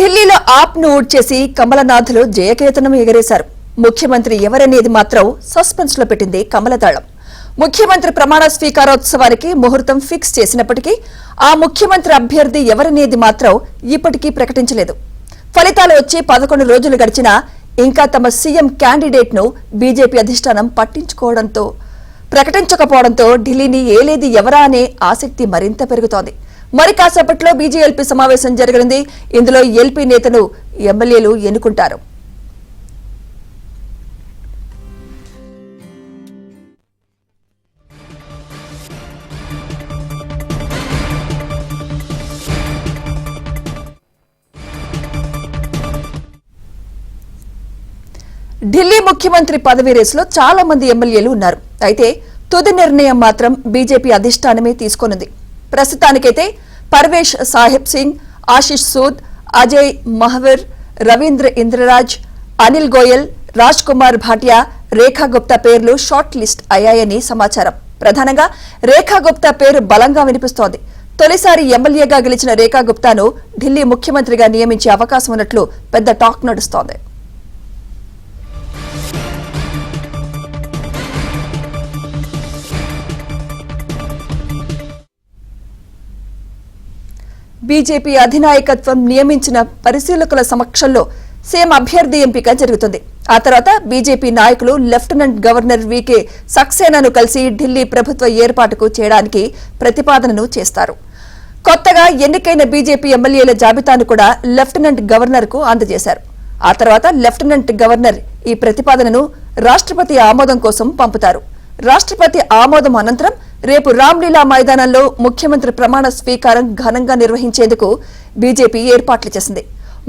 ఢిల్లీలో ఆప్ను ఊడ్చేసి కమలనాథులు జయకేతనం ఎగరేశారు. ముఖ్యమంత్రి ఎవరనేది మాత్రం సస్పెన్స్ లో పెట్టింది కమలదళం. ముఖ్యమంత్రి ప్రమాణ స్వీకారోత్సవానికి ముహూర్తం ఫిక్స్ చేసినప్పటికీ ఆ ముఖ్యమంత్రి అభ్యర్థి ఎవరనేది మాత్రం ఇప్పటికీ ప్రకటించలేదు. ఫలితాలు వచ్చి 11 రోజులు గడిచినా ఇంకా తమ సీఎం క్యాండిడేట్ ను బీజేపీ అధిష్టానం ప్రకటించకపోవడంతో ఢిల్లీని ఏలేది ఎవరా అనే ఆసక్తి మరింత పెరుగుతోంది. మరి కాసేపట్లో బీజేఎల్పీ సమావేశం జరగనుంది. ఇందులో ఎల్పీ నేతను ఎమ్మెల్యేలు ఎన్నుకుంటారు. ఢిల్లీ ముఖ్యమంత్రి పదవి రేసులో చాలా మంది ఎమ్మెల్యేలు ఉన్నారు. అయితే తుది నిర్ణయం మాత్రం బీజేపీ అధిష్టానమే తీసుకోనుంది. ప్రస్తుతానికైతే పర్వేష్ సాహెబ్ సింగ్, ఆశిష్ సూద్, అజయ్ మహవీర్, రవీంద్ర ఇంద్రరాజ్, అనిల్ గోయల్, రాజ్ కుమార్ భాటియా, రేఖా గుప్తా పేర్లు షార్ట్ లిస్ట్ అయ్యాయని సమాచారం. ప్రధానంగా రేఖా గుప్తా పేరు బలంగా వినిపిస్తోంది. తొలిసారి ఎమ్మెల్యేగా గెలిచిన రేఖా గుప్తాను ఢిల్లీ ముఖ్యమంత్రిగా నియమించే అవకాశం ఉన్నట్లు పెద్ద టాక్ నడుస్తోంది. బీజేపీ అధినాయకత్వం నియమించిన పరిశీలకుల సమక్షంలో సీఎం అభ్యర్థి ఎంపిక జరుగుతుంది. ఆ తర్వాత బీజేపీ నాయకులు లెఫ్టినెంట్ గవర్నర్ వీకే సక్సేనాను కలిసి ఢిల్లీ ప్రభుత్వ ఏర్పాటుకు చేయడానికి ప్రతిపాదనను చేస్తారు. కొత్తగా ఎన్నికైన బీజేపీ ఎమ్మెల్యేల జాబితాను కూడా లెఫ్టినెంట్ గవర్నర్ కు అందజేశారు. ఆ తర్వాత లెఫ్టినెంట్ గవర్నర్ ఈ ప్రతిపాదనను రాష్ట్రపతి ఆమోదం కోసం పంపుతారు. రాష్ట్రపతి ఆమోదం అనంతరం రేపు రామ్లీలా మైదానంలో ముఖ్యమంత్రి ప్రమాణ స్వీకారం ఘనంగా నిర్వహించేందుకు బీజేపీ ఏర్పాట్లు చేసింది.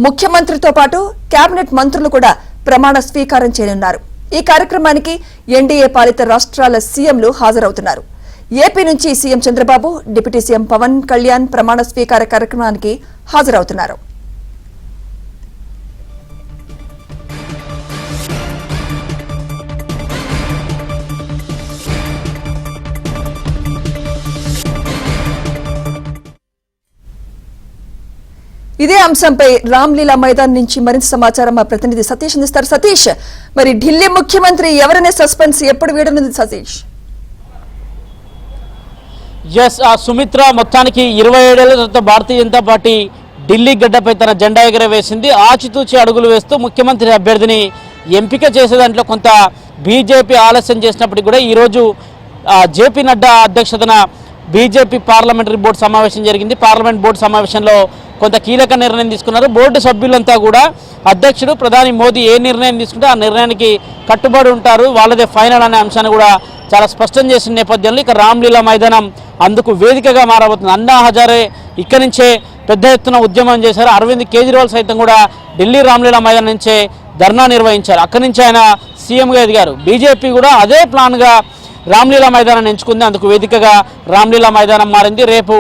ముఖ్యమంత్రితో పాటు కేబినెట్ మంత్రులు కూడా ప్రమాణ స్వీకారం చేయనున్నారు. ఈ కార్యక్రమానికి ఎన్డీఏ పాలిత రాష్ట్రాల సీఎంలు హాజరవుతున్నారు. ఏపీ నుంచి CM Chandrababu, deputy CM Pawan Kalyan ప్రమాణ స్వీకార కార్యక్రమానికి హాజరవుతున్నారు. ఇదే అంశంపై రామ్లీలా మైదాన్ నుంచి మరింత సమాచారం మా ప్రతినిధి సతీష్ అందిస్తారు. సతీష్, మరి ఢిల్లీ ముఖ్యమంత్రి ఎవరనే సస్పెన్స్ ఎప్పుడు వీడనుంది సతీష్? సుమిత్ర, మొత్తానికి 27 ఏళ్ల తర్వాత భారతీయ జనతా పార్టీ ఢిల్లీ గడ్డపై తన జెండా ఎగరవేసింది. ఆచితూచి అడుగులు వేస్తూ ముఖ్యమంత్రి అభ్యర్థిని ఎంపిక చేసే దాంట్లో కొంత బీజేపీ ఆలస్యం చేసినప్పటికీ కూడా ఈరోజు జేపీ నడ్డా అధ్యక్షతన బీజేపీ పార్లమెంటరీ బోర్డు సమావేశం జరిగింది. పార్లమెంట్ బోర్డు సమావేశంలో కొంత కీలక నిర్ణయం తీసుకున్నారు. బోర్డు సభ్యులంతా కూడా అధ్యక్షుడు ప్రధాని మోదీ ఏ నిర్ణయం తీసుకుంటే ఆ నిర్ణయానికి కట్టుబడి ఉంటారు, వాళ్ళదే ఫైనల్ అనే అంశాన్ని కూడా చాలా స్పష్టం చేసిన నేపథ్యంలో ఇక రామ్లీలా మైదానం అందుకు వేదికగా మారబోతుంది. అన్నా హజారే ఇక్కడి నుంచే పెద్ద ఎత్తున ఉద్యమం చేశారు. అరవింద్ కేజ్రీవాల్ సైతం కూడా ఢిల్లీ రామ్లీలా మైదానం నుంచే ధర్నా నిర్వహించారు. అక్కడి నుంచి ఆయన సీఎంగా ఎదిగారు. బీజేపీ కూడా అదే ప్లాన్గా రామ్లీలా మైదానాన్ని ఎంచుకుంది. అందుకు వేదికగా రామ్లీలా మైదానం మారింది. రేపు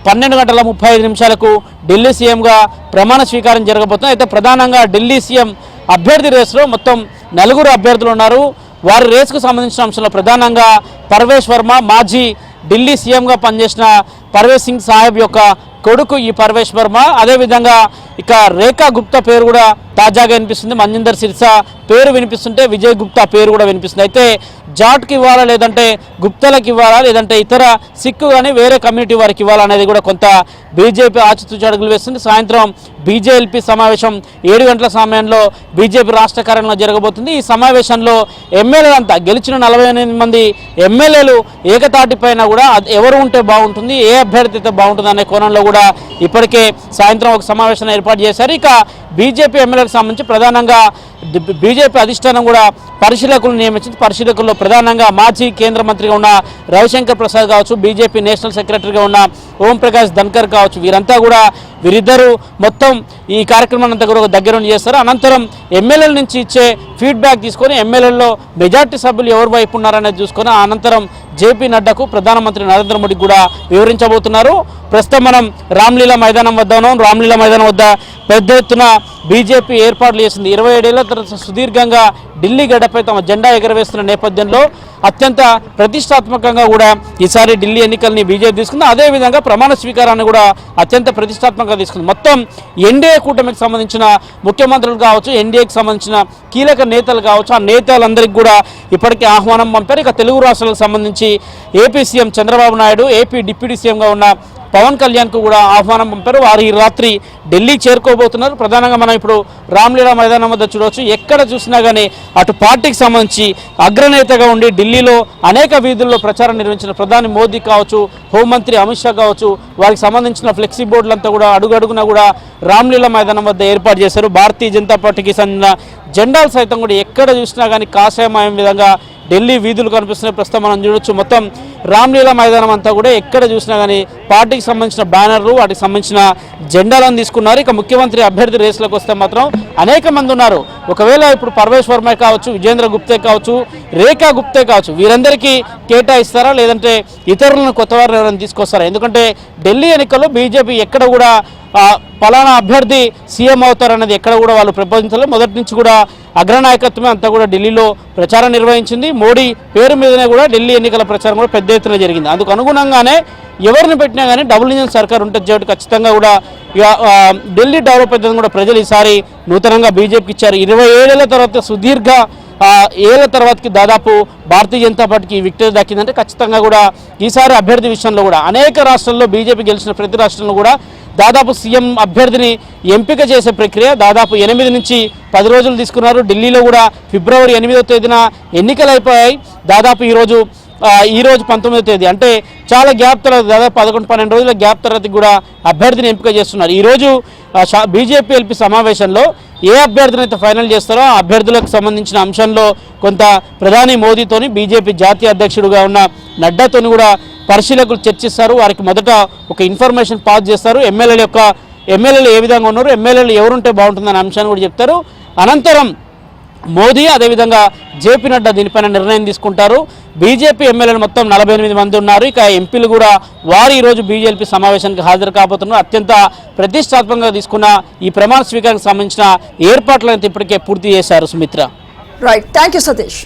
12:35 ఢిల్లీ సీఎంగా ప్రమాణ స్వీకారం జరగబోతుంది. అయితే ప్రధానంగా ఢిల్లీ సీఎం అభ్యర్థి రేసులో మొత్తం 4 అభ్యర్థులు ఉన్నారు. వారి రేసుకు సంబంధించిన అంశంలో ప్రధానంగా పర్వేష్ వర్మ, మాజీ ఢిల్లీ సీఎంగా పనిచేసిన పర్వేష్ సింగ్ సాహెబ్ యొక్క కొడుకు ఈ పర్వేష్ వర్మ. అదేవిధంగా ఇక రేఖా గుప్తా పేరు కూడా తాజాగా వినిపిస్తుంది. మన్జిందర్ సిర్సా పేరు వినిపిస్తుంటే విజయ్ గుప్తా పేరు కూడా వినిపిస్తుంది. అయితే జాట్కి ఇవ్వాలా, లేదంటే గుప్తలకు ఇవ్వాలా, లేదంటే ఇతర సిక్కు కానీ వేరే కమ్యూనిటీ వారికి ఇవ్వాలా అనేది కూడా కొంత బీజేపీ ఆచితూచి అడుగులు వేస్తుంది. సాయంత్రం బీజేఎల్పీ సమావేశం 7 గంటల సమయంలో బీజేపీ రాష్ట్ర కార్యాలయంలో జరగబోతుంది. ఈ సమావేశంలో ఎమ్మెల్యేలంతా గెలిచిన 48 మంది ఎమ్మెల్యేలు ఏకతాటిపైన కూడా ఎవరు ఉంటే బాగుంటుంది, ఏ అభ్యర్థి అయితే బాగుంటుంది అనే కోణంలో కూడా ఇప్పటికే సాయంత్రం ఒక సమావేశాన్ని ఏర్పాటు చేశారు. ఇక బీజేపీ ఎమ్మెల్యేలకు సంబంధించి ప్రధానంగా బీజేపీ అధిష్టానం కూడా పరిశీలకులు నియమించింది. పరిశీలకుల్లో ప్రధానంగా మాజీ కేంద్ర మంత్రిగా ఉన్న రవిశంకర్ ప్రసాద్ కావచ్చు, బీజేపీ నేషనల్ సెక్రటరీగా ఉన్న ఓంప్రకాష్ ధన్కర్ కావచ్చు, వీరిద్దరూ మొత్తం ఈ కార్యక్రమాన్ని అంతా కూడా దగ్గరుండి చేస్తారు. అనంతరం ఎమ్మెల్యేల నుంచి ఇచ్చే ఫీడ్బ్యాక్ తీసుకొని ఎమ్మెల్యేల్లో మెజార్టీ సభ్యులు ఎవరి వైపు ఉన్నారనేది చూసుకొని అనంతరం జేపీ నడ్డాకు ప్రధానమంత్రి నరేంద్ర మోడీకి కూడా వివరించబోతున్నారు. ప్రస్తుతం మనం రామ్లీలా మైదానం వద్ద ఉన్నాం. రామ్లీలా మైదానం వద్ద పెద్ద ఎత్తున బీజేపీ ఏర్పాట్లు చేసింది. 27 ఏళ్ల తర్వాత సుదీర్ఘంగా ఢిల్లీ గడ్డపై తమ జెండా ఎగరవేస్తున్న నేపథ్యంలో అత్యంత ప్రతిష్టాత్మకంగా కూడా ఈసారి ఢిల్లీ ఎన్నికల్ని బీజేపీ తీసుకుంది. అదేవిధంగా ప్రమాణ స్వీకారాన్ని కూడా అత్యంత ప్రతిష్టాత్మకంగా తీసుకుంది. మొత్తం ఎన్డీఏ కూటమికి సంబంధించిన ముఖ్యమంత్రులు కావచ్చు, ఎన్డీఏకి సంబంధించిన కీలక నేతలు కావచ్చు, ఆ నేతలందరికీ కూడా ఇప్పటికే ఆహ్వానం పంపారు. ఇక తెలుగు రాష్ట్రాలకు సంబంధించి AP CM Chandrababu Naidu, AP deputy సీఎంగా ఉన్న పవన్ కళ్యాణ్కు కూడా ఆహ్వానం పంపారు. వారు ఈ రాత్రి ఢిల్లీ చేరుకోబోతున్నారు. ప్రధానంగా మనం ఇప్పుడు రామ్లీలా మైదానం వద్ద చూడవచ్చు. ఎక్కడ చూసినా కానీ అటు పార్టీకి సంబంధించి అగ్రనేతగా ఉండి ఢిల్లీలో అనేక వీధుల్లో ప్రచారం నిర్వహించిన ప్రధాని మోదీ కావచ్చు, హోంమంత్రి అమిత్ షా కావచ్చు, వారికి సంబంధించిన ఫ్లెక్సీ బోర్డులంతా కూడా అడుగడుగునా కూడా రామ్లీలా మైదానం వద్ద ఏర్పాటు చేశారు. భారతీయ జనతా పార్టీకి సంబంధించిన జెండాలు సైతం కూడా ఎక్కడ చూసినా కానీ కాషాయమయం విధంగా ఢిల్లీ వీధులు కనిపిస్తున్నాయి. ప్రస్తుతం మనం చూడొచ్చు. మొత్తం రామ్లీలా మైదానం అంతా కూడా ఎక్కడ చూసినా కానీ పార్టీకి సంబంధించిన బ్యానర్లు, వాటికి సంబంధించిన జెండాలను తీసుకున్నారు. ఇక ముఖ్యమంత్రి అభ్యర్థి రేసులకు వస్తే మాత్రం అనేక మంది ఉన్నారు. ఒకవేళ ఇప్పుడు పర్వేష్ వర్మ కావచ్చు, విజేంద్ర గుప్తే కావచ్చు, రేఖా గుప్తే కావచ్చు, వీరందరికీ కేటాయిస్తారా లేదంటే ఇతరులను కొత్త వారిని ఎవరైనా తీసుకొస్తారా? ఎందుకంటే ఢిల్లీ ఎన్నికల్లో బీజేపీ ఎక్కడ కూడా పలానా అభ్యర్థి సీఎం అవుతారన్నది ఎక్కడ కూడా వాళ్ళు ప్రపోజించలేదు. మొదటి నుంచి కూడా అగ్రనాయకత్వమే అంతా కూడా ఢిల్లీలో ప్రచారం నిర్వహించింది. మోడీ పేరు మీదనే కూడా ఢిల్లీ ఎన్నికల ప్రచారం కూడా పెద్ద ఎత్తున జరిగింది. అందుకు అనుగుణంగానే ఎవరిని పెట్టినా కానీ డబుల్ ఇంజిన్ సర్కార్ ఉంటుంది కాబట్టి ఖచ్చితంగా కూడా ఢిల్లీ డెవలప్ అవుతుందని కూడా ప్రజలు ఈసారి నూతనంగా బీజేపీకి ఇచ్చారు. 20 ఏళ్ల తర్వాత సుదీర్ఘ ఏళ్ల తర్వాతకి దాదాపు భారతీయ జనతా పార్టీకి విక్టరీ దక్కిందంటే ఖచ్చితంగా కూడా ఈసారి అభ్యర్థి విషయంలో కూడా అనేక రాష్ట్రాల్లో బీజేపీ గెలిచిన ప్రతి రాష్ట్రంలో కూడా దాదాపు సీఎం అభ్యర్థిని ఎంపిక చేసే ప్రక్రియ దాదాపు 8 నుంచి 10 రోజులు తీసుకున్నారు. ఢిల్లీలో కూడా ఫిబ్రవరి 8వ తేదీన ఎన్నికలు అయిపోయాయి. దాదాపు ఈరోజు 19వ తేదీ అంటే చాలా గ్యాప్ తర్వాత దాదాపు 11-12 రోజుల గ్యాప్ తర్వాత కూడా అభ్యర్థిని ఎంపిక చేస్తున్నారు. ఈరోజు బీజేపీ ఎల్పీ సమావేశంలో ఏ అభ్యర్థిని అయితే ఫైనల్ చేస్తారో ఆ అభ్యర్థులకు సంబంధించిన అంశంలో కొంత ప్రధాని మోదీతోని బీజేపీ జాతీయ అధ్యక్షుడిగా ఉన్న నడ్డాతోని కూడా పరిశీలకులు చర్చిస్తారు. వారికి మొదట ఒక ఇన్ఫర్మేషన్ పాస్ చేస్తారు. ఎమ్మెల్యేలు ఏ విధంగా ఉన్నారు, ఎమ్మెల్యేలు ఎవరుంటే బాగుంటుందనే అంశాన్ని కూడా చెప్తారు. అనంతరం మోదీ అదేవిధంగా జేపీ నడ్డా దీనిపైన నిర్ణయం తీసుకుంటారు. బీజేపీ ఎమ్మెల్యేలు మొత్తం 48 మంది ఉన్నారు. ఇక ఎంపీలు కూడా వారు ఈరోజు బీజేపీ సమావేశానికి హాజరు కాబోతున్నారు. అత్యంత ప్రతిష్టాత్మకంగా తీసుకున్న ఈ ప్రమాణ స్వీకారానికి సంబంధించిన ఏర్పాట్లను ఇప్పటికే పూర్తి చేశారు. Sumitra. Right, thank you Satish.